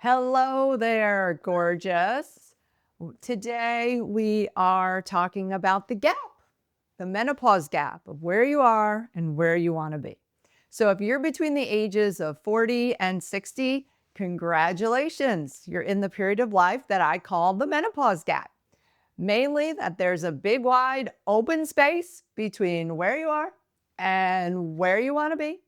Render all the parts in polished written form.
Hello there, gorgeous. Today we are talking about the gap, the menopause gap of where you are and where you want to be. So if you're between the ages of 40 and 60, congratulations. You're in the period of life that I call the menopause gap. Mainly that there's a big wide open space between where you are and where you want to be.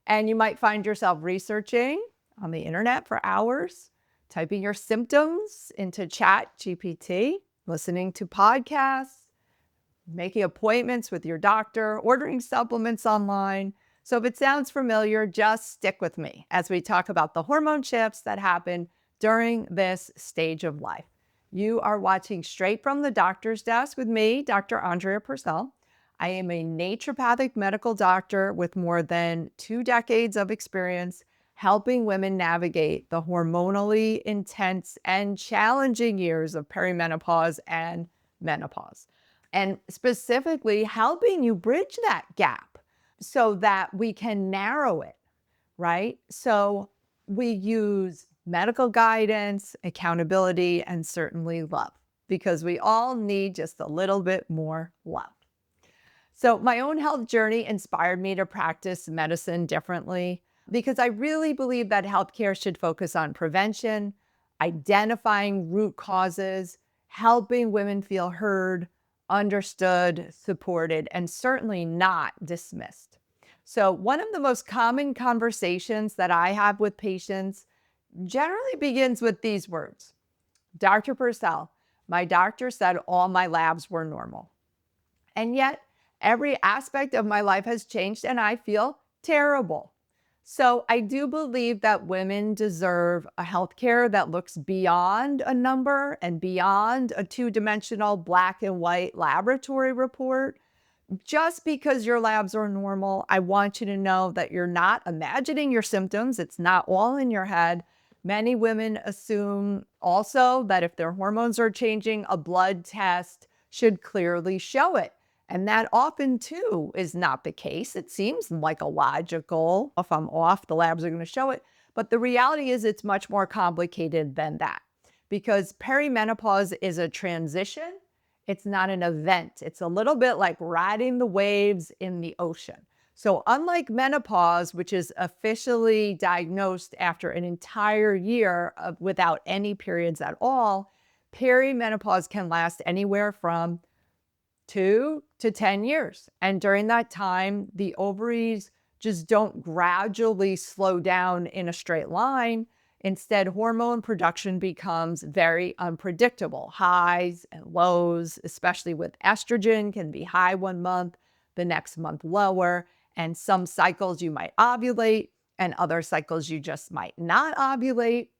And you might find yourself researching on the internet for hours, typing your symptoms into Chat GPT, listening to podcasts, making appointments with your doctor, ordering supplements online. So if it sounds familiar, just stick with me as we talk about the hormone shifts that happen during this stage of life. You are watching straight from the doctor's desk with me, Dr. Andrea Purcell. I am a naturopathic medical doctor with more than 2 decades of experience helping women navigate the hormonally intense and challenging years of perimenopause and menopause, and specifically helping you bridge that gap so that we can narrow it, right? So we use medical guidance, accountability, and certainly love because we all need just a little bit more love. So, my own health journey inspired me to practice medicine differently because I really believe that healthcare should focus on prevention, identifying root causes, helping women feel heard, understood, supported, and certainly not dismissed. So, one of the most common conversations that I have with patients generally begins with these words: Dr. Purcell, my doctor said all my labs were normal. And yet, every aspect of my life has changed and I feel terrible. So, I do believe that women deserve a healthcare that looks beyond a number and beyond a two-dimensional black and white laboratory report. Just because your labs are normal, I want you to know that you're not imagining your symptoms. It's not all in your head. Many women assume also that if their hormones are changing, a blood test should clearly show it. And that often, too, is not the case. It seems like a logical, if I'm off, the labs are going to show it. But the reality is it's much more complicated than that because perimenopause is a transition. It's not an event. It's a little bit like riding the waves in the ocean. So unlike menopause, which is officially diagnosed after an entire year without any periods at all, perimenopause can last anywhere from 2 to 10 years. And during that time, the ovaries just don't gradually slow down in a straight line. Instead, hormone production becomes very unpredictable. Highs and lows, especially with estrogen, can be high one month, the next month lower. And some cycles you might ovulate, and other cycles you just might not ovulate.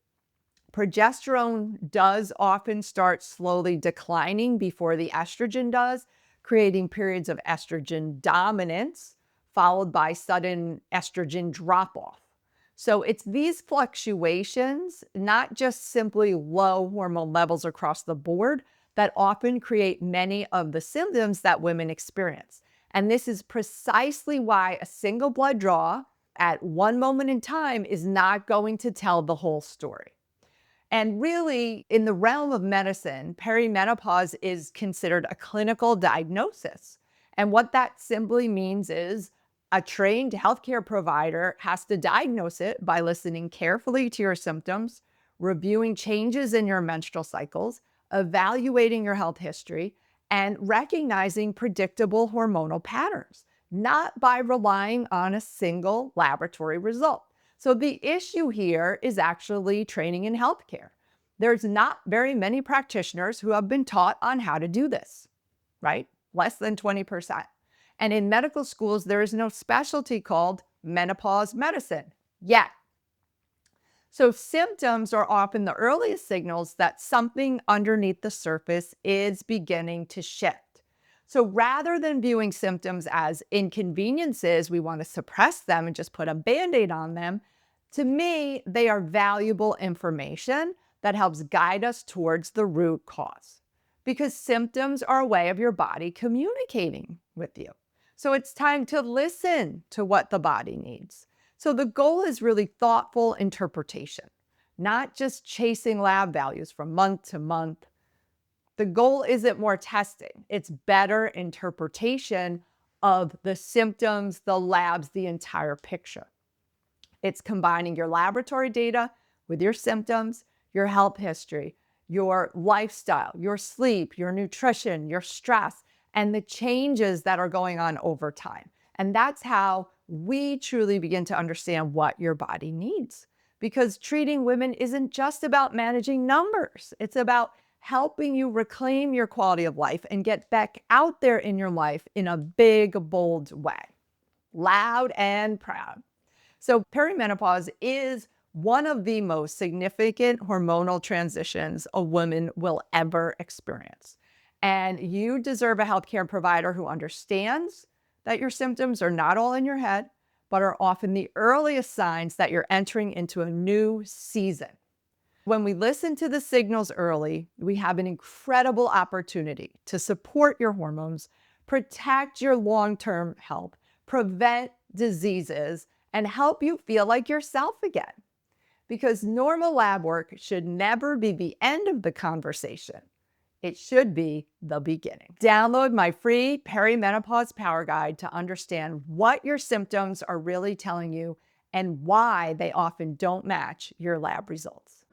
Progesterone does often start slowly declining before the estrogen does, creating periods of estrogen dominance, followed by sudden estrogen drop off. So it's these fluctuations, not just simply low hormone levels across the board, that often create many of the symptoms that women experience. And this is precisely why a single blood draw at one moment in time is not going to tell the whole story. And really, in the realm of medicine, perimenopause is considered a clinical diagnosis. And what that simply means is a trained healthcare provider has to diagnose it by listening carefully to your symptoms, reviewing changes in your menstrual cycles, evaluating your health history, and recognizing predictable hormonal patterns, not by relying on a single laboratory result. So the issue here is actually training in healthcare. There's not very many practitioners who have been taught on how to do this, right? Less than 20%. And in medical schools, there is no specialty called menopause medicine yet. So symptoms are often the earliest signals that something underneath the surface is beginning to shift. So rather than viewing symptoms as inconveniences, we want to suppress them and just put a Band-Aid on them. To me, they are valuable information that helps guide us towards the root cause because symptoms are a way of your body communicating with you. So it's time to listen to what the body needs. So the goal is really thoughtful interpretation, not just chasing lab values from month to month. The goal isn't more testing, it's better interpretation of the symptoms, the labs, the entire picture. It's combining your laboratory data with your symptoms, your health history, your lifestyle, your sleep, your nutrition, your stress, and the changes that are going on over time. And that's how we truly begin to understand what your body needs. Because treating women isn't just about managing numbers, it's about helping you reclaim your quality of life and get back out there in your life in a big, bold way, loud and proud. So perimenopause is one of the most significant hormonal transitions a woman will ever experience. And you deserve a healthcare provider who understands that your symptoms are not all in your head, but are often the earliest signs that you're entering into a new season. When we listen to the signals early, we have an incredible opportunity to support your hormones, protect your long-term health, prevent diseases, and help you feel like yourself again. Because normal lab work should never be the end of the conversation. It should be the beginning. Download my free Perimenopause Power Guide to understand what your symptoms are really telling you and why they often don't match your lab results.